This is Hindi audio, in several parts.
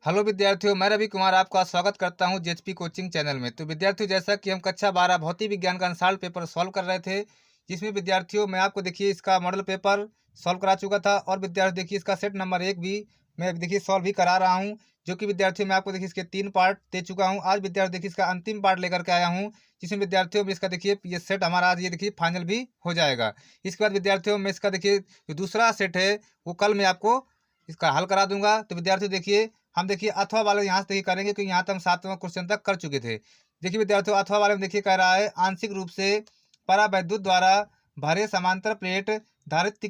हेलो विद्यार्थियों, मैं रवि कुमार आपका स्वागत करता हूं जेएचपी कोचिंग चैनल में। तो विद्यार्थियों, जैसा कि हम कक्षा 12 भौतिक विज्ञान का अंशाल पेपर सॉल्व कर रहे थे, जिसमें विद्यार्थियों मैं आपको देखिए इसका मॉडल पेपर सॉल्व करा चुका था और विद्यार्थी देखिए इसका सेट नंबर 1 भी मैं देखिए सॉल्व भी करा रहा हूं, जो कि विद्यार्थियों मैं आपको देखिए इसके 3 पार्ट दे चुका हूँ। आज विद्यार्थी देखिए इसका अंतिम पार्ट लेकर के आया हूँ, जिसमें विद्यार्थियों में इसका देखिए ये सेट हमारा आज ये देखिए फाइनल भी हो जाएगा। इसके बाद विद्यार्थियों में इसका देखिए जो दूसरा सेट है वो कल मैं आपको इसका हल करा दूंगा। तो विद्यार्थियों देखिए हम देखिए अथवा वाले यहाँ से देखिए करेंगे, क्योंकि यहाँ तक हम 7वां क्वेश्चन तक कर चुके थे। देखिए विद्यार्थियों अथवा वाले में देखिए कह रहा है आंशिक रूप से परावैद्युत द्वारा भरे समांतर प्लेट धारित्र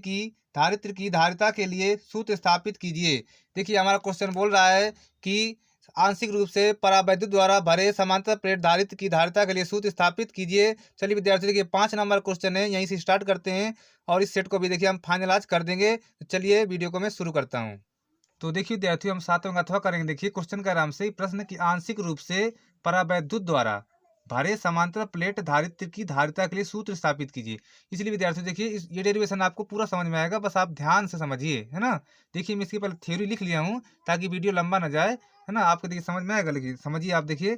की धारिता के लिए सूत्र स्थापित कीजिए। देखिए हमारा क्वेश्चन बोल रहा है कि आंशिक रूप से परावैद्युत द्वारा भरे समांतर प्लेट धारित्र की धारिता के लिए सूत्र स्थापित कीजिए। चलिए विद्यार्थियों देखिए 5 नंबर क्वेश्चन है, यहीं से स्टार्ट करते हैं और इस सेट को भी देखिए हम फाइनल आज कर देंगे। तो चलिए वीडियो को मैं शुरू करता हूँ। तो देखिए विद्यार्थियों हम 7वां का अथवा करेंगे। देखिए क्वेश्चन का आराम से प्रश्न की आंशिक रूप से परावैद्युत द्वारा भरे समांतर प्लेट धारित्र की धारिता के लिए सूत्र स्थापित कीजिए। इसलिए विद्यार्थियों देखिए ये डेरिवेशन आपको पूरा समझ में आएगा, बस आप ध्यान से समझिए, है ना। देखिए मैं इसकी पहले थ्योरी लिख लिया हूँ ताकि वीडियो लंबा ना जाए, है ना। आपको देखिए समझ में आएगा, लेकिन समझिए आप देखिए।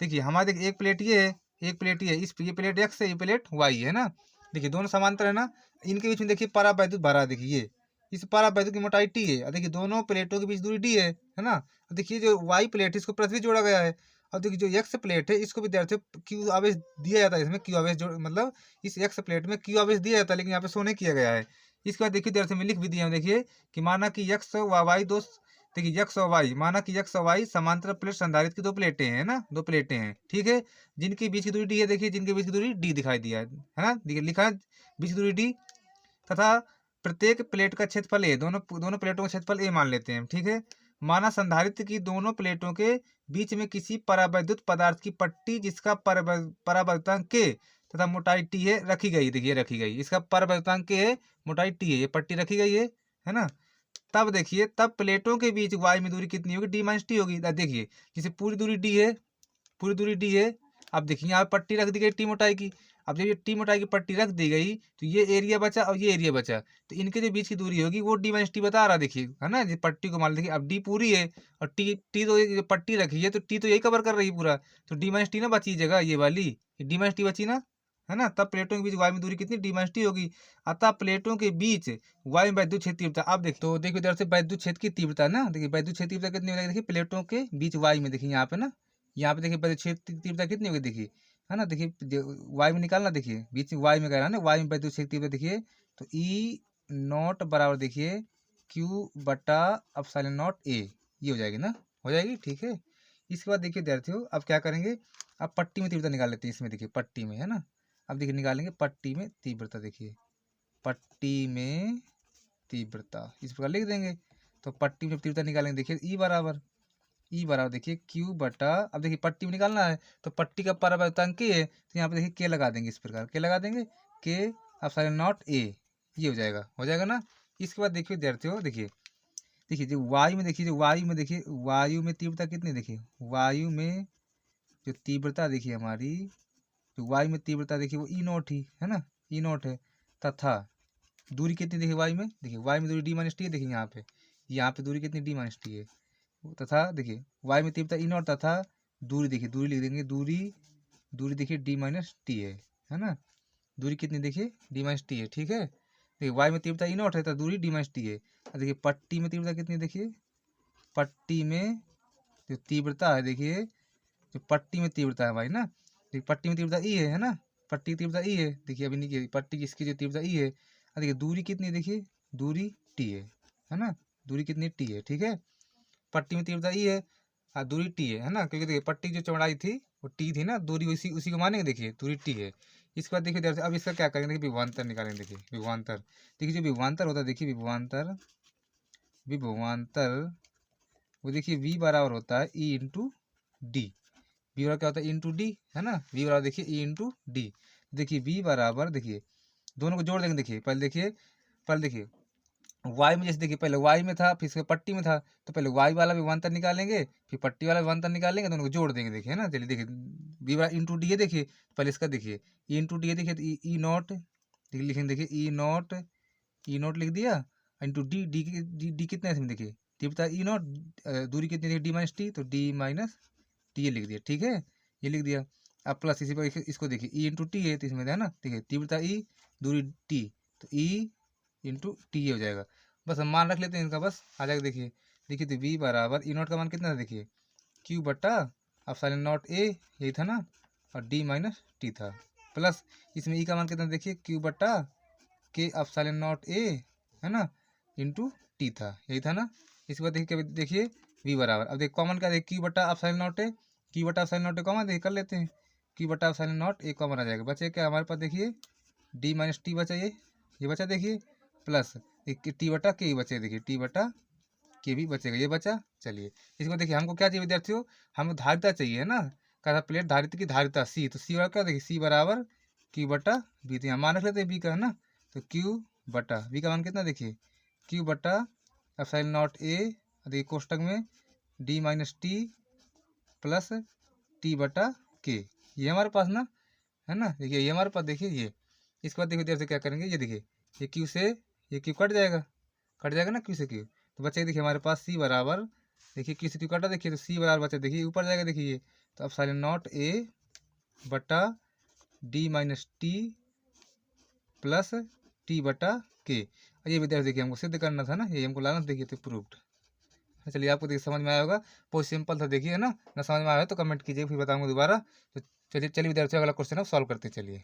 देखिए हमारे देखिए एक प्लेट ये है, एक प्लेट ये, इस ये प्लेट एक्स है, ये प्लेट वाई है ना। देखिए दोनों समांतर है ना, इनके बीच में देखिए परावैद्युत भरा है। देखिए ये इस परावैद्युत की मोटाई टी है और देखिए दोनों प्लेटों के बीच दूरी डी है ना। और देखिए जो वाई प्लेट है इसको पृथ्वी जोड़ा गया है, और देखिए जो एक्स प्लेट है इसको विद्यार्थियों क्यू आवेश दिया जाता है। इसमें क्यू आवेश जो मतलब इस एक्स प्लेट में क्यू आवेश दिया जाता है, लेकिन यहाँ पे शो नहीं किया गया है। इसके बाद देखिए विद्यार्थी में लिख भी दिया है। देखिए कि माना कि एक्स व वाई दो, देखिए एक्स और वाई, माना कि एक्स और वाई समांतर प्लेट संधारित्र की दो प्लेटें हैं ना, दो प्लेटें हैं, ठीक है, जिनके बीच की दूरी डी है। देखिए जिनके बीच की दूरी डी दिखाई दिया है ना, देखिए लिखा है बीच की दूरी डी, तथा प्रत्येक प्लेट का क्षेत्रफल ए, दोनों दोनों प्लेटों का क्षेत्रफल ए मान लेते हैं, ठीक है। माना संधारित्र की दोनों प्लेटों के बीच में किसी परावैद्युत पदार्थ की पट्टी जिसका परावैद्युतांक के तथा मोटाई टी है रखी गई। देखिए रखी गई, इसका परावैद्युतांक के है, मोटाई टी है, ये पट्टी रखी गई है ना। तब देखिए तब प्लेटों के बीच वाई में दूरी कितनी होगी, डी माइनस टी होगी। देखिए जैसे पूरी दूरी डी है, पूरी दूरी डी है। अब देखिए यहाँ पट्टी रख दी गई टी मोटाई की। अब जब ये टी मोटाई की पट्टी रख दी गई तो ये एरिया बचा और ये एरिया बचा, तो इनके जो बीच की दूरी होगी वो डी माइनस टी बता रहा। देखिए है ना, ये पट्टी को मान, देखिए अब डी पूरी है और टी टी तो ये पट्टी रखी है तो टी तो यही कवर कर रही है पूरा, तो डी माइनस टी ना बची जगह ये वाली, डी माइनस टी बची ना, है ना। तब प्लेटों के बीच वाई में दूरी कितनी, डी माइनस टी होगी। अतः प्लेटों के बीच वाई में वैद्युत क्षेत्र तीव्रता। अब देखिए तो देखिए इधर से वैद्युत क्षेत्र की तीव्रता ना, देखिए वैद्युत क्षेत्र तीव्रता कितनी हो जाएगी, देखिए प्लेटों के बीच वाई में, देखिए यहाँ पे ना, यहाँ पे देखिए वैद्युत क्षेत्र तीव्रता कितनी होगी, देखिए है ना। देखिए वाई में निकालना, देखिए बीच में वाई में कह रहा है ना, वाई में वैद्युत क्षेत्र तीव्रता देखिए, तो ई नॉट बराबर देखिए क्यू बटा एप्सिलॉन नॉट ए, ये हो जाएगी ना, हो जाएगी, ठीक है। इसके बाद देखिए विद्यार्थियों अब क्या करेंगे, अब पट्टी में तीव्रता निकाल लेते हैं। इसमें देखिए पट्टी में, है ना, अब देखिए निकालेंगे पट्टी में तीव्रता। देखिए पट्टी में तीव्रता इस प्रकार लिख देंगे। तो पट्टी में तीव्रता निकालेंगे, देखिए ई बराबर देखिए क्यू बटा, अब देखिए पट्टी में निकालना है तो पट्टी का परावर्तन के है, तो यहाँ पे देखिए के लगा देंगे, इस प्रकार के लगा देंगे, के एप्सिलॉन नॉट ए, ये हो जाएगा ना। इसके बाद देखिए विद्यार्थियों देखिए, देखिए जो वायु में, देखिए जो वायु में, देखिए वायु में तीव्रता कितनी, देखिए वायु में जो तीव्रता देखिए हमारी, जो वायु में तीव्रता देखिए वो ई नॉट ही है ना, ई नॉट है। तथा दूरी कितनी, देखिए वायु में, देखिए वायु में दूरी डी माइनस टी है। देखिए यहाँ पे दूरी कितनी, डी माइनस टी है। तथा देखिए वायु में तीव्रता ई नॉट, तथा दूरी, देखिए दूरी लिख देंगे, दूरी दूरी देखिए डी माइनस टी है ना। दूरी कितनी, देखिए डी माइनस टी है, ठीक है। देखिए वायु में तीव्रता ई नॉट है तो दूरी डी माइनस टी है। और देखिए पट्टी में तीव्रता कितनी, देखिए पट्टी में जो तीव्रता है, देखिए जो पट्टी में तीव्रता है हमारी ना, देखिए पट्टी में तीव्रता ई है ना, पट्टी की तीव्रता ई है। देखिए अभी नहीं, पट्टी की इसकी जो तीव्रता ई है, और देखिए दूरी कितनी, देखिए दूरी टी है ना, दूरी कितनी टी है, ठीक है। पट्टी में तीव्रता ई है और दूरी टी है ना, क्योंकि देखिए पट्टी की जो चौड़ाई थी वो टी थी ना, दूरी उसी उसी को मानेंगे, देखिए दूरी टी है। इसके बाद देखिए दरअसल अब इसका क्या करेंगे, देखिए विभवांतर निकालेंगे। देखिए विभवांतर, देखिए जो विभवांतर होता है, देखिए विभवांतर विभवांतर वो देखिए वी बराबर होता है ई इंटू डी। वी बराबर क्या होता है, इंटू डी, है ना। वी बराबर देखिए ई इंटू डी। देखिए वी बराबर, देखिए दोनों को जोड़ देंगे। देखिए पहले देखिए वाई में, जैसे देखिए पहले वाई में था फिर इसके पट्टी में था, तो पहले वाई वाला विभवांतर निकालेंगे फिर पट्टी वाला विभवांतर निकालेंगे, दोनों को जोड़ देंगे। देखिए है ना, चलिए देखिए वी बराबर इंटू डी है। देखिए पहले इसका देखिए ई इंटू डी है, देखिए तो ई नॉट, देखिए लिखेंगे, देखिए ई नॉट लिख दिया इंटू डी, डी कितने है इसमें, देखिए तीव्रता ई नॉट, दूरी कितनी थी डी माइनस टी, तो डी माइनस टी ये लिख दिया, ठीक है, ये लिख दिया। अब प्लस इसी पर इसको देखिए ई इंटू टी है, तो इसमें है ना, ठीक है, तीव्रता ई, दूरी टी, तो ई इंटू टी ये हो जाएगा। बस हम मान रख लेते हैं इनका, बस आ जाएगा। देखिए देखिए तो वी बराबर ई नॉट का मान कितना था, देखिए क्यू बट्टा एप्सिलॉन नॉट ए, यही था ना, और डी माइनस टी था, प्लस इसमें ई का मान कितना, देखिए क्यू बट्टा के एप्सिलॉन नॉट ए, है ना, इंटू टी था, यही था ना। इसके बाद देखिए वी बराबर, अब देखिए कॉमन क्या, देखिए क्यू बट्टा एप्सिलॉन नॉट ए, क्यू बट्टा एप्सिलॉन नॉट ए कॉमन, देखिए कर लेते हैं, क्यू बट्टा एप्सिलॉन नॉट ए कॉमन आ जाएगा, बचे क्या हमारे पास, देखिए डी माइनस टी बचा, ये बचा, देखिए प्लस टी बटा के ही बचे, देखिए टी बटा के भी बचेगा, ये बचा। चलिए इसको देखिए, हमको क्या चाहिए विद्यार्थियों, हमें धारिता चाहिए, है ना, कहा था प्लेट धारिता की धारिता सी, तो सी बराबर क्या, देखिए सी बराबर क्यू बटा बी, तो यहाँ मान रख लेते हैं बी का, है ना, तो क्यू बटा बी का मान कितना, देखिए क्यू बटा एप्सिलॉन नॉट ए, देखिए कोष्टक में D minus T plus T बटा के, ये हमारे पास ना, है ना, देखिए ये हमारे पास, देखिए ये। इसके बाद देखिए से क्या करेंगे, ये देखिए ये क्यू से ये क्यू कट जाएगा ना, क्यू से क्यू, तो बच्चे देखिए हमारे पास सी बराबर, देखिए क्यू से क्यू कटा, देखिए तो सी बराबर बच्चे देखिए ऊपर जाएगा, देखिए ये, तो एप्सिलॉन नॉट ए बटा D minus T plus T बटा के। ये विद्यार्थी देखिए हमको सिद्ध करना था ना, ये हमको लाना, देखिए तो प्रूव्ड। चलिए आपको देखिए समझ में आया होगा, बहुत सिंपल था, देखिए है ना समझ में आया तो कमेंट कीजिए, फिर बताऊंगा दोबारा। तो चलिए विद्यार्थियों अगला क्वेश्चन अब सॉल्व करते चलिए।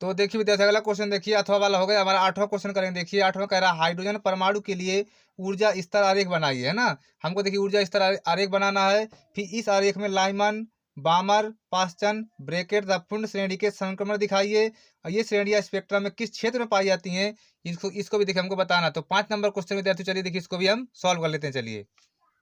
तो देखिए विद्यार्थी अगला क्वेश्चन देखिए अथवा वाला हो गया, हमारा 8वां क्वेश्चन करेंगे। देखिए 8वां कह रहा है हाइड्रोजन परमाणु के लिए ऊर्जा स्तर आरेख बनाइए, है ना, हमको देखिए ऊर्जा स्तर आरेख बनाना है। फिर इस आरेख में लाइमन, बामर, पास्चन, ब्रैकेट तथा फुंड श्रेणी के संक्रमण दिखाइए, और ये श्रेणियां स्पेक्ट्रम में किस क्षेत्र में पाई जाती हैं, इसको भी देखिए हमको बताना। तो 5 नंबर क्वेश्चन विद्यार्थी, चलिए देखिए इसको भी हम सॉल्व कर लेते हैं। चलिए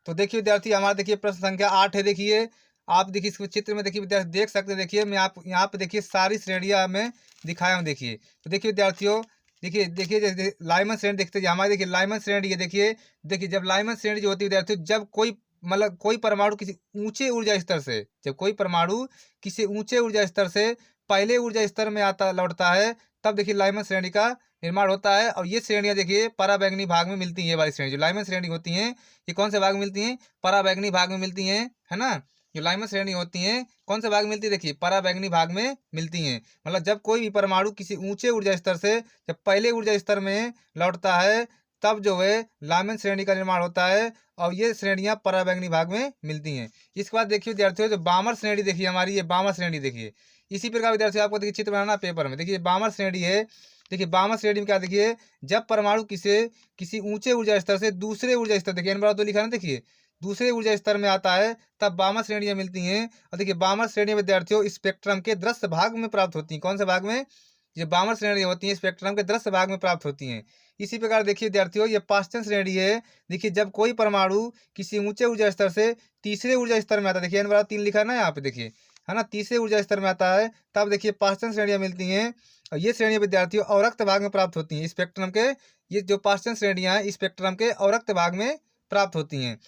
तो देखिए विद्यार्थी हमारा देखिए प्रश्न संख्या 8 है। देखिए आप देखिए इसके चित्र में देखिए विद्यार्थी देख सकते हैं, देखिए मैं आप यहाँ पे देखिए सारी श्रेणियां में दिखाया हूँ। देखिए तो देखिए विद्यार्थियों, देखिए जैसे लाइमन श्रेणी देखते हैं हमारे, देखिए लाइमन श्रेणी है, देखिए जब लाइमन श्रेणी जो होती है विद्यार्थियों, जब कोई मतलब कोई परमाणु किसी ऊंचे ऊर्जा स्तर से, जब कोई परमाणु किसी ऊंचे ऊर्जा स्तर से पहले ऊर्जा स्तर में आता लौटता है, तब देखिए लाइमन श्रेणी का निर्माण होता है। और ये श्रेणियां देखिए पराबैंगनी भाग में मिलती हैं, ये वाली श्रेणी जो लाइमन श्रेणी होती हैं, ये कौन से भाग में मिलती हैं, पराबैंगनी भाग में मिलती हैं, है ना। जो लाइमन श्रेणी होती हैं कौन से भाग में मिलती है, देखिए पराबैंगनी भाग में मिलती हैं। मतलब जब कोई भी परमाणु किसी ऊंचे ऊर्जा स्तर से जब पहले ऊर्जा स्तर में लौटता है, तब जो है लाइमन श्रेणी का निर्माण होता है, और ये श्रेणियां पराबैंगनी भाग में मिलती हैं। इसके बाद देखिए विद्यार्थियों, जो बामर श्रेणी देखिए हमारी, ये बामर श्रेणी देखिए, इसी प्रकार विद्यार्थियों आपको देखिए चित्र बनाना पेपर में, देखिए बामर श्रेणी है। देखिए बामर श्रेणी में क्या, देखिए जब परमाणु किसी ऊंचे ऊर्जा स्तर से दूसरे ऊर्जा स्तर, देखिए n बराबर 2 लिखा ना, देखिए दूसरे ऊर्जा स्तर में आता है, तब बामर श्रेणियां मिलती हैं। और देखिए बामर श्रेणियां विद्यार्थियों स्पेक्ट्रम के दृश्य भाग में प्राप्त होती हैं, कौन से भाग में, ये बामर श्रेणी होती है स्पेक्ट्रम के दृश्य भाग में प्राप्त होती हैं। इसी प्रकार देखिए विद्यार्थियों ये पाश्चन श्रेणी है। देखिए जब कोई परमाणु किसी ऊंचे ऊर्जा स्तर से तीसरे ऊर्जा स्तर में आता है, देखिए n बराबर 3 लिखा है ना यहाँ पे, देखिए है ना, तीसरे ऊर्जा स्तर में आता है, तब देखिए पाश्चन श्रेणियां मिलती हैं। और ये श्रेणियां विद्यार्थियों अवरक्त भाग में प्राप्त होती हैं स्पेक्ट्रम के, ये जो पाश्चन श्रेणियां हैं स्पेक्ट्रम के अवरक्त भाग में प्राप्त होती हैं।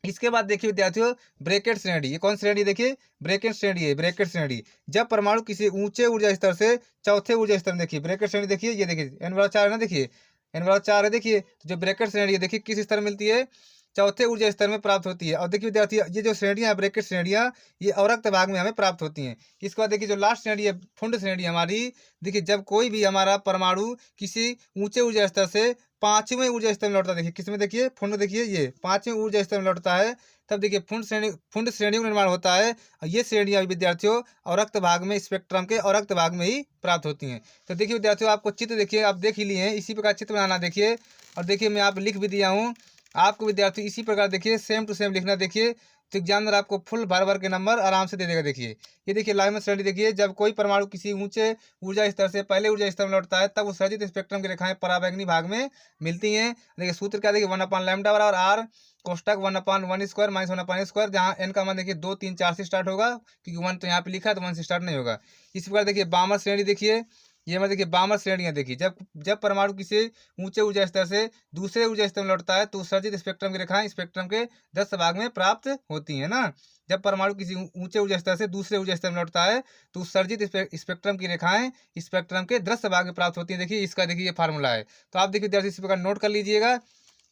इसके बाद देखिए विद्यार्थियों ब्रैकेट श्रेणी, ये कौन श्रेणी, देखिए ब्रैकेट श्रेणी है। ब्रैकेट श्रेणी जब परमाणु किसी ऊंचे ऊर्जा स्तर से चौथे ऊर्जा स्तर में, देखिए ब्रैकेट श्रेणी देखिए, ये देखिए n बराबर 4 है ना, देखिए n बराबर 4 है। देखिए जो ब्रैकेट श्रेणी है देखिए किस स्तर में मिलती है, चौथे ऊर्जा स्तर में प्राप्त होती है। और देखिए विद्यार्थी ये जो श्रेणियां ब्रैकेट श्रेणियां, ये अवरक्त भाग में हमें प्राप्त होती हैं। इसके बाद देखिए जो लास्ट श्रेणी है फुंड श्रेणी हमारी, देखिए जब कोई भी हमारा परमाणु किसी ऊंचे ऊर्जा स्तर से पांचवें ऊर्जा स्तर में लौटता है, देखिए किसमें, देखिए फुंड, देखिए ये पांचवें ऊर्जा स्तर में लौटता है, तब देखिए फुंड श्रेणियों का निर्माण होता है। और ये श्रेणियां विद्यार्थियों अवरक्त भाग में स्पेक्ट्रम के अवरक्त भाग में ही प्राप्त होती हैं। तो देखिए विद्यार्थियों आपको चित्र देखिए आप देख ही लिए हैं, इसी प्रकार चित्र बनाना देखिए। और देखिए मैं आप लिख भी दिया हूँ, आपको विद्यार्थी इसी प्रकार देखिए सेम टू सेम लिखना। देखिए तो एग्जामिनर आपको फुल भर भर के नंबर आराम से दे देगा। देखिए ये देखिए लाइमन श्रेणी, देखिए जब कोई परमाणु किसी ऊंचे ऊर्जा स्तर से पहले ऊर्जा स्तर में लौटता है, तब उत्सर्जित स्पेक्ट्रम की रेखाएं पराबैंगनी भाग में मिलती हैं। देखिए सूत्र क्या, देखिए 1/λ बराबर आर कोष्टक 1/1² माइनस 1/स्क्वायर, जहाँ n का मान देखिए 2 3 4 से स्टार्ट होगा, क्योंकि 1 तो यहाँ पे लिखा है तो 1 से स्टार्ट नहीं होगा। इसी प्रकार देखिए बामर श्रेणी, देखिए ये मैं देखिए बामर श्रेणियां, देखिए जब परमाणु किसी ऊंचे ऊर्जा स्तर से दूसरे ऊर्जा स्तर में लौटता है, तो उत्सर्जित स्पेक्ट्रम की रेखाएं स्पेक्ट्रम के 10 भाग में प्राप्त होती है ना। जब परमाणु किसी ऊंचे ऊर्जा स्तर से दूसरे ऊर्जा स्तर में लौटता है, तो उत्सर्जित स्पेक्ट्रम की रेखाएं स्पेक्ट्रम के दृश्य भाग में प्राप्त होती है। देखिए इसका देखिए ये फार्मूला है, तो आप देखिए विद्यार्थी इस प्रकार नोट कर लीजिएगा।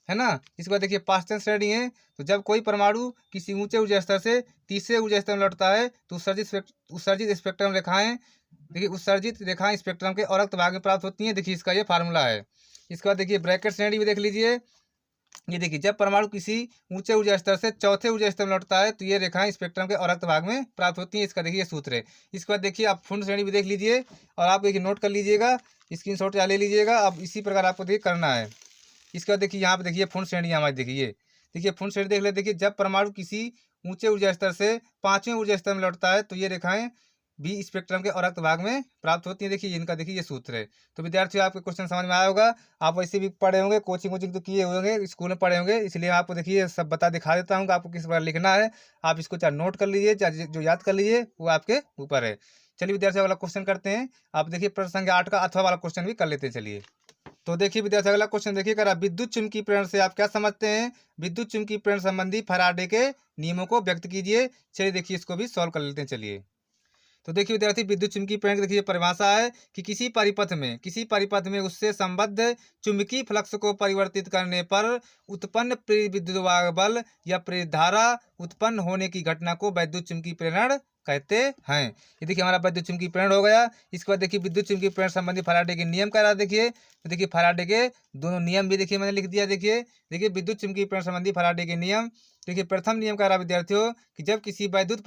है ना। इसके बाद देखिए पास्टन श्रेणी है, तो जब कोई परमाणु किसी ऊंचे ऊर्जा स्तर से तीसरे ऊर्जा स्तर में लौटता है तो उत्सर्जित स्पेक्ट्रम रेखाएं, देखिए उत्सर्जित रेखाएं स्पेक्ट्रम के अवरक्त भाग में प्राप्त होती हैं। देखिए इसका ये फार्मूला है। इसके बाद देखिए ब्रैकेट श्रेणी भी देख लीजिए। ये देखिए जब परमाणु किसी ऊंचे ऊर्जा स्तर से चौथे ऊर्जा स्तर में लौटता है तो ये रेखाएं स्पेक्ट्रम के अवरक्त भाग में प्राप्त होती हैं। इसका देखिए सूत्र है। इसके बाद देखिए आप फुंड श्रेणी भी देख लीजिए और आप देखिए नोट कर लीजिएगा, स्क्रीनशॉट या ले लीजिएगा। अब इसी प्रकार आपको देखिए करना है। इसके बाद देखिए यहाँ पे देखिए फुंड श्रेणी हमारी देखिए फुंड श्रेणी देख ले। देखिए जब परमाणु किसी ऊंचे ऊर्जा स्तर से पांचवें ऊर्जा स्तर में लौटता है तो ये रेखाएं बी स्पेक्ट्रम के अवरक्त भाग में प्राप्त होती है। देखिए इनका देखिए ये सूत्र है। तो विद्यार्थियों आपके क्वेश्चन समझ में आया होगा। आप वैसे भी पढ़े होंगे, कोचिंग तो किए होंगे, स्कूल में पढ़े होंगे, इसलिए आपको देखिए सब दिखा देता हूँ कि आपको किस प्रकार लिखना है। आप इसको चाहे नोट कर लीजिए, चाहे जो याद कर लीजिए, वो आपके ऊपर है। चलिए विद्यार्थियों अगला क्वेश्चन करते हैं। आप देखिए प्रश्न संख्या 8 का अथवा वाला क्वेश्चन भी कर लेते हैं। चलिए तो देखिए विद्यार्थी अगला क्वेश्चन देखिए, अगर आप विद्युत चुम्बकीय प्रेरण से आप क्या समझते हैं? विद्युत चुम्बकीय प्रेरण संबंधी फैराडे के नियमों को व्यक्त कीजिए। चलिए देखिए इसको भी सॉल्व कर लेते हैं। चलिए तो देखिए विद्यार्थी विद्युत चुम्बकीय प्रेरण की देखिए परिभाषा है कि किसी परिपथ में उससे संबद्ध चुंबकीय फ्लक्स को परिवर्तित करने पर उत्पन्न प्रेरित विद्युत बल या प्रेरित धारा उत्पन्न होने की घटना को विद्युत चुम्बकीय प्रेरण कहते हैं। ये देखिए हमारा विद्युत चुम्बकीय प्रेरण हो गया। इसके बाद देखिए विद्युत चुम्बकीय प्रेरण संबंधी फैराडे के नियम कह रहा है। देखिए तो देखिए फैराडे के दोनों नियम भी देखिए मैंने लिख दिया। देखिए विद्युत चुम्बकीय प्रेरण संबंधी फैराडे के नियम। देखिए प्रथम नियम कह रहा है विद्यार्थियों कि जब किसी वैद्युत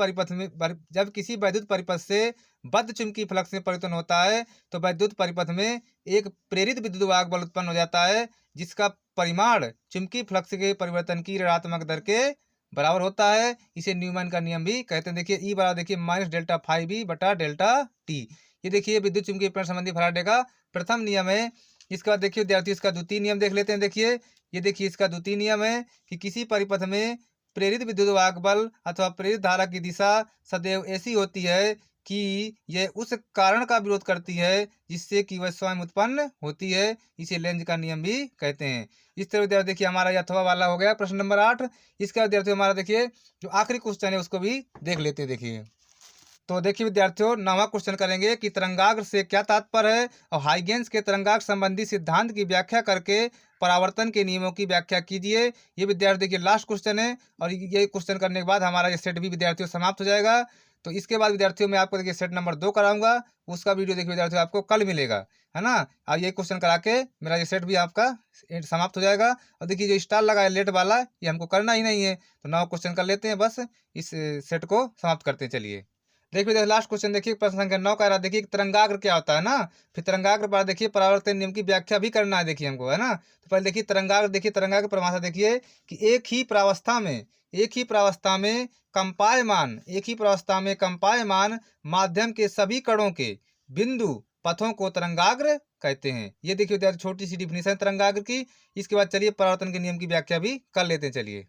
परिपथ से बद्ध चुम्बकीय फ्लक्स में परिवर्तन होता है तो वैद्युत परिपथ में एक प्रेरित विद्युत बल उत्पन्न हो जाता है जिसका परिमाण चुम्बकीय फ्लक्स के परिवर्तन की ऋणात्मक दर के बराबर होता है। इसे न्यूमैन का नियम भी कहते हैं। देखिए ई बराबर देखिए माइनस डेल्टा फाई बी बटा डेल्टा टी। ये देखिए विद्युत चुम्बकीय प्रेरण संबंधी फैराडे का प्रथम नियम है। इसका देखिए विद्यार्थी इसका द्वितीय नियम देख लेते हैं। देखिए ये देखिए इसका द्वितीय नियम है कि किसी परिपथ में प्रेरित विद्युत बल अथवा प्रेरित धारा की दिशा सदैव ऐसी होती है कि यह उस कारण का विरोध करती है जिससे कि वह स्वयं उत्पन्न होती है। इसे लेंज का नियम भी कहते हैं। इस तरह विद्यार्थी देखिए हमारा अथवा वाला हो गया प्रश्न नंबर 8। इसका विद्यार्थी हमारा देखिए जो आखिरी क्वेश्चन है उसको भी देख लेते हैं। देखिए तो देखिए विद्यार्थियों 9वां क्वेश्चन करेंगे कि तरंगाग्र से क्या तात्पर्य है और हाइगेंस के तरंगाग्र संबंधी सिद्धांत की व्याख्या करके परावर्तन के नियमों की व्याख्या कीजिए। ये विद्यार्थी देखिए लास्ट क्वेश्चन है और ये क्वेश्चन करने के बाद हमारा ये सेट भी विद्यार्थियों समाप्त हो जाएगा। तो इसके बाद विद्यार्थियों मैं आपको देखिए सेट नंबर 2 कराऊंगा, उसका वीडियो देखिए विद्यार्थियों आपको कल मिलेगा, है ना। और ये क्वेश्चन करा के मेरा ये सेट भी आपका समाप्त हो जाएगा। और देखिए जो स्टार लगा है लेट वाला ये हमको करना ही नहीं है, तो 9 क्वेश्चन कर लेते हैं, बस इस सेट को समाप्त करते हैं। चलिए देखिए लास्ट क्वेश्चन देखिए प्रश्न संख्या 9 का रहा। देखिए तरंगाग्र क्या होता है ना, फिर तरंगाग्र पर देखिए परावर्तन नियम की व्याख्या भी करना है देखिए हमको, है ना। तो पहले देखिए तरंगाग्र परिभाषा देखिए कि एक ही प्रावस्था में कंपायमान माध्यम के सभी कणों के बिंदु पथों को तरंगाग्र कहते हैं। ये देखिए विद्यार्थी छोटी सी डिफिनेशन तरंगाग्र की। इसके बाद चलिए परावर्तन के नियम की व्याख्या भी कर लेते हैं। चलिए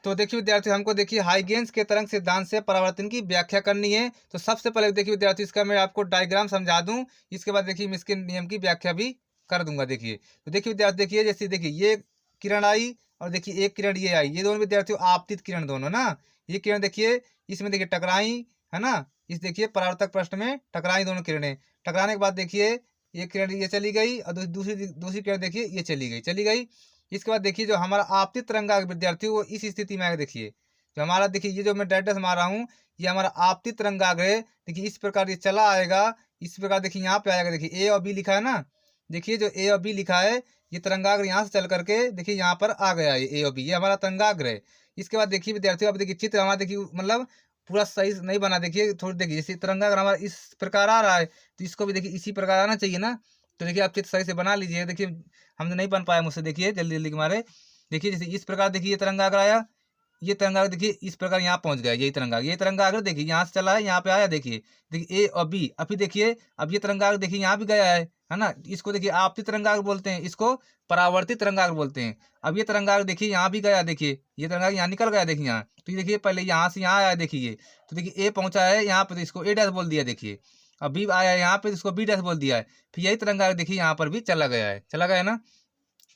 तो देखिए विद्यार्थी हमको देखिए हाइगेंस के तरंग सिद्धांत से परावर्तन की व्याख्या करनी है। तो सबसे पहले देखिए विद्यार्थी इसका मैं आपको डायग्राम समझा दूं, इसके बाद देखिए मैं इसके नियम की व्याख्या भी कर दूंगा। देखिए तो देखिए विद्यार्थी देखिए जैसे देखिए ये किरण आई और देखिए एक किरण ये आई, ये दोनों विद्यार्थियों आपतित किरण दोनों ना। ये किरण देखिए इसमें देखिए टकराई, है ना। इस देखिए परावर्तक पृष्ठ में टकराई दोनों किरणें। टकराने के बाद देखिए एक किरण ये चली गई और दूसरी किरण देखिए ये चली गई। इसके बाद देखिए जो हमारा आपतित तरंगाग्र विद्यार्थी वो इस स्थिति में आएगा। देखिए जो हमारा देखिए ये जो मैं डायरेक्ट मार रहा हूँ ये हमारा आपतित तरंगाग्र है। देखिए इस प्रकार ये चला आएगा, इस प्रकार देखिए यहाँ पे आएगा। देखिए ए और बी लिखा है ना, देखिए जो ए और बी लिखा है ये तरंगाग्र यहाँ से चल करके देखिए यहाँ पर आ गया ये ए और बी, ये हमारा तरंगाग्र है। इसके बाद देखिए विद्यार्थियों अब देखिए चित्र हमारा देखिए मतलब पूरा सही नहीं बना। देखिए थोड़ी देखिए जैसे तरंगाग्र हमारा इस प्रकार आ रहा है तो इसको भी देखिए इसी प्रकार आना चाहिए ना। तो देखिए आप चित्र सही से बना लीजिए। देखिए हम तो नहीं बन पाया मुझसे, देखिए जल्दी जल्दी के मारे। देखिए जैसे इस प्रकार देखिए ये तरंगाग्र आया, ये तरंगाग्र देखिए इस प्रकार यहाँ पहुंच गया। ये तरंगाग्र देखिए यहाँ से चला है यहाँ पे आया। देखिए ए और बी अभी देखिए अब ये तरंगाग्र देखिए यहाँ भी गया है ना। इसको देखिए आपतित तरंगाग्र बोलते हैं, इसको परावर्तित तरंगाग्र बोलते हैं। अब ये तरंगाग्र देखिए यहाँ भी गया, देखिए ये तरंगाग्र यहाँ निकल गया। देखिए यहाँ तो ये देखिए पहले यहाँ से यहाँ आया देखिए, तो देखिए ए पहुंचा है यहाँ पे तो इसको ए डैश बोल दिया। देखिए अब बी आया यहाँ पे इसको बी डैश बोल दिया है। फिर यही तरंगाग्र देखिए यहाँ पर भी चला गया ना।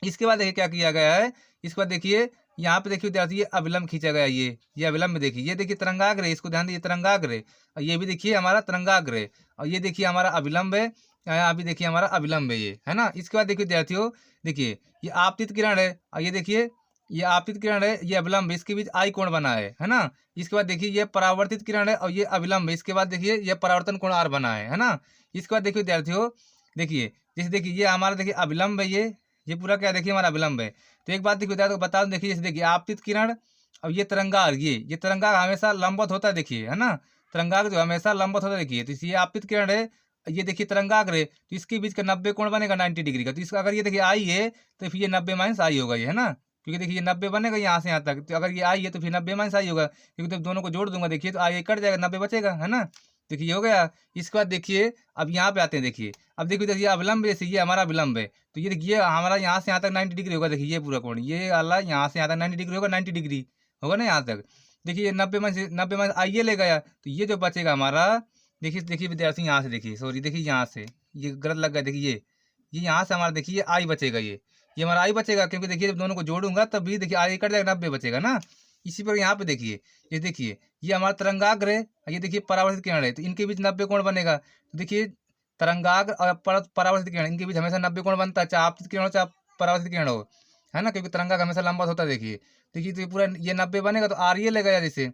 इसके बाद देखिए क्या किया गया है, इसके बाद देखिए यहाँ पे देखिए विद्यार्थी ये अविलंब खींचा गया। ये अविलंब में देखिए ये देखिए तरंगाग्र है, इसको ध्यान दीजिए तरंगाग्र है। और ये भी देखिए हमारा तरंगाग्र है और ये देखिए हमारा अविलंब है। आया, अभी देखिए हमारा अविलंब है ये, है ना। इसके बाद देखिए विद्यार्थियों, देखिए ये आपतित किरण है और ये देखिए ये आपतित किरण है, ये अविलंब है, इसके बीच आई कोण बना है ना। इसके बाद देखिए ये परावर्तित किरण है और ये अविलंब है, इसके बाद देखिए ये परावर्तन कोण आर बना है ना। इसके बाद देखिए विद्यार्थियों, देखिए जैसे देखिए ये हमारा देखिए अविलंब है, ये पूरा क्या देखिए हमारा अविलंब है। तो एक बात देखिए विद्यार्थियों बता दूं, देखिए जैसे देखिए आपतित किरण और ये तरंगार, ये तरंगार हमेशा लंबवत होता है, देखिए है ना। तरंगार जो हमेशा लंबवत होता है, देखिए तो ये आपतित किरण है, ये देखिए तरंगाग्र है, तो इसके बीच का 90 कोण बनेगा 90 डिग्री का। तो इसका अगर ये देखिए आई है तो फिर ये 90 माइनस आई होगा, ये है ना। क्योंकि देखिए ये 90 बनेगा यहाँ से यहाँ तक, तो अगर ये आई है तो फिर 90 माइनस आई होगा, क्योंकि तो दोनों को जोड़ दूंगा, देखिए तो आई कट जाएगा, 90 बचेगा, है ना। देखिए ये हो गया। इसके बाद देखिए अब यहाँ पे आते हैं, देखिए अब देखिए अविलंब, जैसे ये हमारा अविलंब है, तो ये देखिए हमारा यहाँ से यहाँ तक 90 डिग्री होगा, देखिए ये पूरा कोण, ये वाला यहाँ से यहाँ तक 90 डिग्री होगा, 90 डिग्री होगा ना यहाँ तक। देखिए 90 माइनस आइए ले गया, तो ये जो बचेगा हमारा, देखिए विद्यार्थी यहाँ से देखिए, सॉरी देखिए यहाँ से ये गलत लग गया, देखिए ये यहाँ से हमारा देखिए आई बचेगा, ये हमारा आई बचेगा, क्योंकि देखिए जब दोनों को जोड़ूंगा तब भी देखिए आई कट जाएगा, 90 बचेगा ना। इसी पर यहाँ पे देखिए, ये देखिए ये हमारा तरंगाग्र है, ये देखिए परावर्तित किरण है, तो इनके बीच 90 कोण बनेगा। तो देखिए तरंगाग्र और परावर्तित किरण, इनके बीच हमेशा 90 कोण बनता है, चाहे आपतित किरण हो चाहे परावर्तित किरण हो, है ना, क्योंकि तरंगाग्र हमेशा लंबा होता है। देखिए तो ये पूरा ये 90 बनेगा, तो आर ये लगेगा, जैसे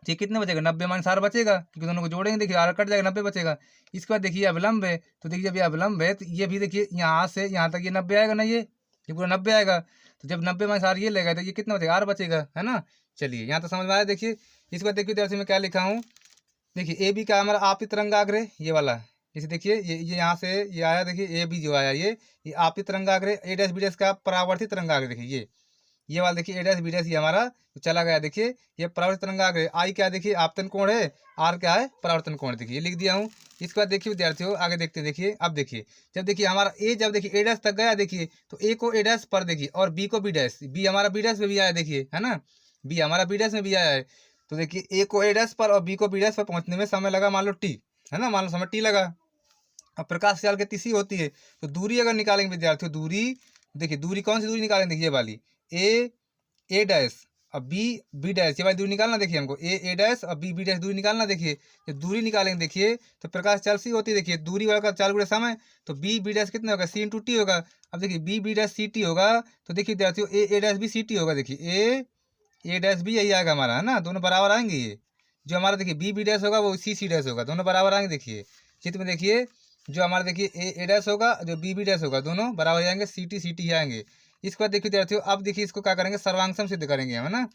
ये कितने बचेगा, 90 माइनस आर बचेगा, क्योंकि दोनों को जोड़ेंगे, देखिए आर कट जाएगा, 90 बचेगा। इसके बाद देखिए अविलंब है, तो देखिए जब ये अविलंब है तो ये भी देखिए यहाँ से यहाँ तक ये 90 आएगा ना, ये पूरा 90 आएगा। तो जब 90 माइनस आर ये लेगा तो ये कितना बचेगा, आर बचेगा, है ना। चलिए यहाँ तो समझ में आया। देखिए इसके बाद देखिए विद्यार्थी में क्या लिखा हूँ, देखिए ए बी का हमारा आपतित तरंगाग्र है, ये वाला, जैसे देखिए ये यहाँ से ये आया, देखिए ए बी जो आया ये आपतित तरंगाग्र है। ए डैश बी डैश का परावर्तित तरंगाग्र, देखिए ये वाला देखिए ए डैश बी डैश ये हमारा तो चला गया। देखिए ये परावर्तित तरंगाग्र, आई क्या देखिए आपतन कोण है, आर क्या है परावर्तन कोण, देखिए ये लिख दिया हूँ। इसके बाद देखिए विद्यार्थियों आगे देखते हैं, देखिए अब देखिए जब देखिए हमारा ए जब देखिए ए डैश तक गया, देखिए तो ए को ए डैश पर देखिए और बी को बी डैश, बी हमारा बी डैश में भी आया, देखिए है ना, बी हमारा बी डैश में भी आया है। तो देखिए ए को ए डैश पर और बी को बी डैश पर पहुंचने में समय लगा मान लो टी, है ना, मान लो समय टी लगा। अब प्रकाश काल की तिथि होती है, तो दूरी अगर निकालेंगे विद्यार्थियों, दूरी देखिए दूरी कौन सी दूरी निकालेंगे, देखिए ये वाली ए डैश और बी बी डैश, ये वाली दूरी निकालना, देखिए हमको ए डैश और बी डैश दूरी निकालना। देखिए जब दूरी निकालेंगे देखिए तो प्रकाश चाल सी होती है, देखिए दूरी वाला चाल गुणे समय, तो बी डैश कितना होगा, सी इंटू टी होगा। अब देखिए बी डैश सी टी होगा, तो देखिए विद्यार्थियों ए डैश भी सी टी होगा, देखिए ए डैश भी यही आएगा हमारा, है ना, दोनों बराबर आएंगे। ये जो हमारा देखिए बी डैश होगा वो सी डैश होगा, दोनों बराबर आएंगे। देखिए चित्र में देखिए जो हमारा देखिए ए डैश होगा जो बी डैश होगा, दोनों बराबर आएंगे, सी टी आएंगे। इसके बाद देखिए विद्यार्थियों अब देखिए इसको क्या करेंगे, सर्वांगसम सिद्ध करेंगे हम, है ना।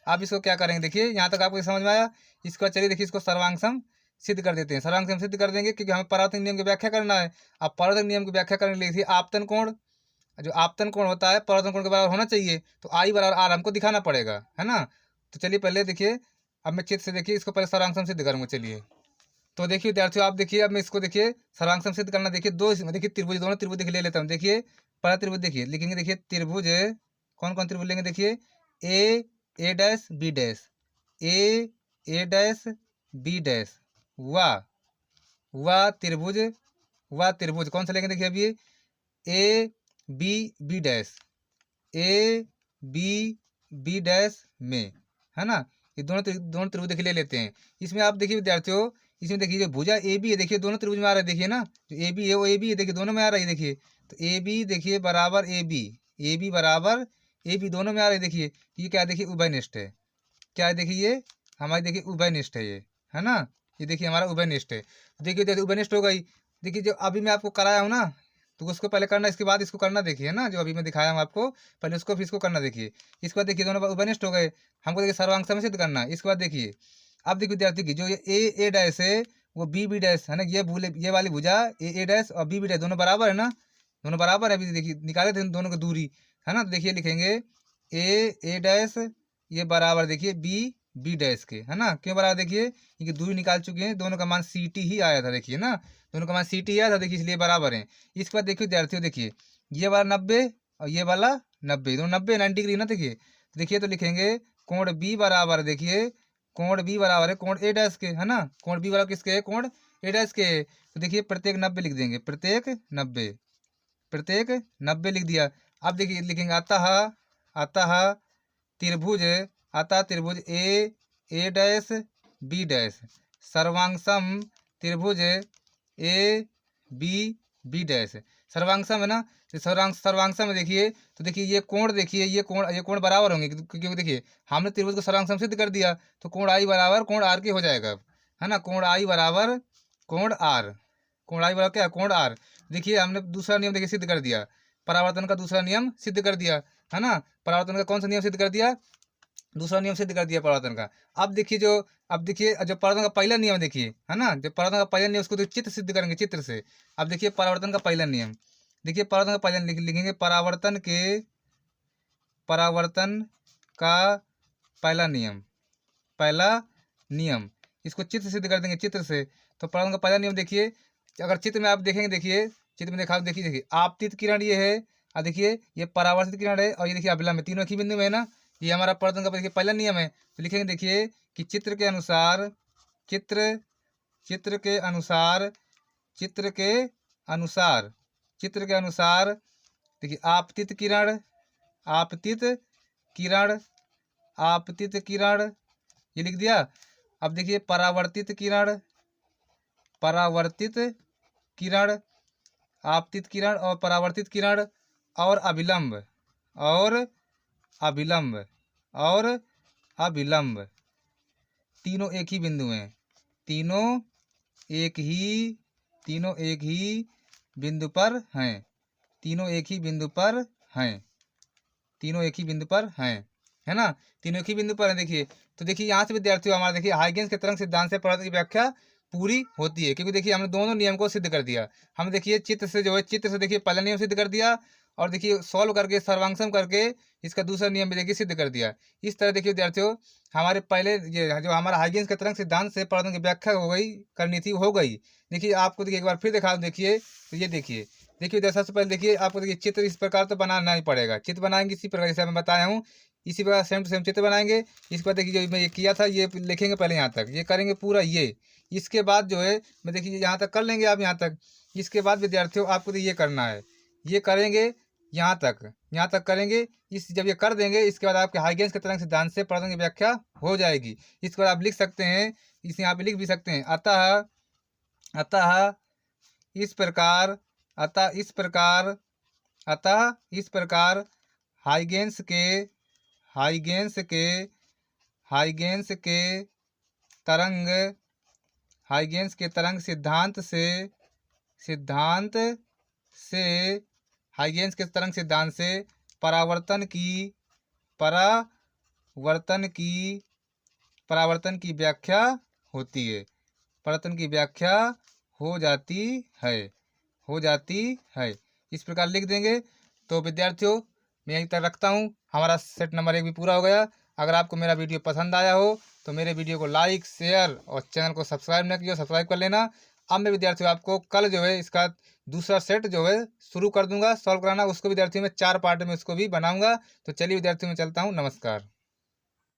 आप इसको क्या करेंगे, देखिए यहाँ तक आपको समझ में आया। इसके बाद चलिए देखिए इसको सर्वांगसम सिद्ध कर देते हैं। सर्वांगसम सिद्ध कर देंगे क्योंकि हमें परावर्तन नियम की व्याख्या करना है। अब परावर्तन नियम की व्याख्या करने के लिए आपतन कोण, जो आपतन कोण होता है परावर्तन कोण के बराबर होना चाहिए, तो आई बराबर आर हमको दिखाना पड़ेगा, है ना। तो चलिए पहले देखिए अब मैं चित्र से देखिए इसको पहले सर्वांगसम सिद्ध करूँगा। चलिए तो देखिए विद्यार्थियों आप देखिए अब मैं इसको देखिए सर्वांगसम सिद्ध करना, देखिए दो इसमें देखिए त्रिभुज, दोनों त्रिभुज देखिए ले लेता हूँ। देखिए पहला त्रिभुज देखिए लिखेंगे, देखिए त्रिभुज कौन कौन त्रिभुज लेंगे, देखिए A dash B dash, A dash B dash, वाह त्रिभुज कौन सा लेंगे, देखिए अभी A B dash, A B dash में, है ना। ये दोनों त्रिभुज देखिए ले लेते हैं। इसमें आप देखिए विद्यार्थियों, इसमें देखिए जो भुजा ए बी है, देखिए दोनों त्रिभुज में आ रहा है, देखिए ना, जो ए बी है वो ए बी है, देखिए दोनों में आ रहा है। देखिए तो ए बी देखिए बराबर ए बी बराबर ए बी दोनों में आ रहा है। देखिए ये क्या देखिए उभयनिष्ठ है, क्या है देखिए ये हमारी देखिए उभयनिष्ठ है, ये है ना, ये देखिए हमारा उभयनिष्ठ है। देखिए उभयनिष्ठ हो गई। देखिए जो अभी मैं आपको कराया हूँ ना, तो उसको पहले करना, इसके बाद इसको करना। देखिए ना जो अभी मैं दिखाया हूँ आपको, पहले उसको फिर इसको करना। देखिए इसके बाद देखिए दोनों उभयनिष्ठ हो गए, हमको देखिए सर्वांगसम सिद्ध करना है। इसके बाद देखिए अब देखिए विद्यार्थी की जो ये ए डैश है वो बी डैश है ना, ये वाली भुजा ए डैश और बी डैश दोनों बराबर है ना, दोनों बराबर है। अभी देखिए निकाले थे दोनों की दूरी, है ना। तो देखिए लिखेंगे ए डैश ये बराबर देखिए बी डैश के, है ना। क्यों बराबर, देखिए इनकी दूरी निकाल चुके हैं, दोनों का मान सी टी ही आया था, देखिए ना, दोनों का मान सी टी आया था, देखिए इसलिए बराबर है। इसके बाद देखिए विद्यार्थियों देखिए ये वाला 90 और ये वाला 90, दोनों 90 डिग्री ना। देखिए तो लिखेंगे कोण बी बराबर, देखिए कोण बी बराबर है कोण ए डैश के, है ना। कोण बी बराबर किसके है, कोण ए डैश के। तो देखिए प्रत्येक 90 लिख देंगे, प्रत्येक 90 लिख दिया। अब देखिए लिखेंगे अतः त्रिभुज ए डैश बी डैश सर्वांगसम त्रिभुज ए बी डैश। सर्वांगसम है ना, तो सर्वांगसम में देखिए, तो देखिए ये कोण, देखिए ये कोण बराबर होंगे, क्योंकि देखिए हमने त्रिभुज को सर्वांगसम सिद्ध कर दिया, तो कोण आई बराबर कोण आर के हो जाएगा अब, है ना। कोण आई बराबर कोण आर, कोण आई बराबर क्या, कोण आर। देखिए हमने दूसरा नियम देखिए सिद्ध कर दिया, परावर्तन का दूसरा नियम सिद्ध कर दिया, है ना। परावर्तन का कौन सा नियम सिद्ध कर दिया, दूसरा नियम सिद्ध कर दिया परावर्तन का। अब देखिए जो परावर्तन का पहला नियम देखिए, है ना, जो परावर्तन का पहला नियम उसको तो चित्र सिद्ध करेंगे, चित्र से। अब देखिए परावर्तन का पहला नियम, देखिए परावर्तन का पहला लिखेंगे, परावर्तन का पहला नियम, इसको चित्र से सिद्ध कर देंगे, चित्र से। तो परावर्तन का पहला नियम देखिए, अगर चित्र में आप देखेंगे, देखिए चित्र में देखा, देखिए आपतित किरण ये है, और देखिए ये परावर्तित किरण है, और ये देखिए अभिलंब है, तीनों एक ही बिंदु में है ना। ये हमारा परावर्तन का देखिए पहला नियम है। तो लिखेंगे देखिए कि चित्र के अनुसार देखिए आपतित किरण ये लिख दिया। अब देखिए परावर्तित किरण, आपतित किरण और परावर्तित किरण और अभिलंब तीनों एक ही बिंदु में, तीनों एक ही बिंदु पर हैं, तीनों एक ही बिंदु पर हैं, है ना, तीनों एक ही बिंदु पर हैं। देखिए, तो देखिए यहाँ से विद्यार्थियों हमारा देखिए हाइगेंस के तरंग सिद्धांत से परावर्तन की व्याख्या पूरी होती है, क्योंकि देखिए हमने दोनों नियम को सिद्ध कर दिया। हम देखिए चित्र से देखिए पहला नियम सिद्ध कर दिया, और देखिए सॉल्व करके सर्वांगसम करके इसका दूसरा नियम भी देखिए सिद्ध कर दिया। इस तरह देखिए विद्यार्थियों हमारे पहले ये जो हमारा हाइगेंस के तरंग सिद्धांत से परावर्तन की व्याख्या हो गई। देखिए आपको देखिए एक बार फिर दिखा, देखिए तो ये देखिए सबसे पहले देखिए आपको देखिए चित्र इस प्रकार तो बनाना ही पड़ेगा, चित्र बनाएंगे इसी प्रकार जैसे मैं बताया हूँ, इसी प्रकार सेम टू सेम चित्र बनाएंगे। इसके बाद देखिए जो मैं ये किया था ये लिखेंगे पहले यहाँ तक, ये करेंगे पूरा ये। इसके बाद जो है मैं देखिए यहाँ तक कर लेंगे आप यहाँ तक। इसके बाद विद्यार्थियों आपको तो ये करना है, ये करेंगे यहाँ तक करेंगे। जब ये कर देंगे इसके बाद आपके हाइगेंस के तरंग सिद्धांत से परावर्तन की व्याख्या हो जाएगी। इसके बाद आप लिख सकते हैं, इसे यहाँ पे लिख भी सकते हैं, अतः इस प्रकार हाइगेंस के तरंग सिद्धांत से परावर्तन की व्याख्या होती है, परावर्तन की व्याख्या हो जाती है। इस प्रकार लिख देंगे। तो विद्यार्थियों मैं यहीं तक रखता हूँ, हमारा सेट नंबर 1 भी पूरा हो गया। अगर आपको मेरा वीडियो पसंद आया हो तो मेरे वीडियो को लाइक, शेयर और चैनल को सब्सक्राइब न किया सब्सक्राइब कर लेना। अब मैं विद्यार्थियों आपको कल जो है इसका दूसरा सेट जो है शुरू कर दूंगा सॉल्व कराना, उसको विद्यार्थियों में 4 पार्ट में उसको भी बनाऊंगा। तो चलिए विद्यार्थियों में चलता हूँ, नमस्कार।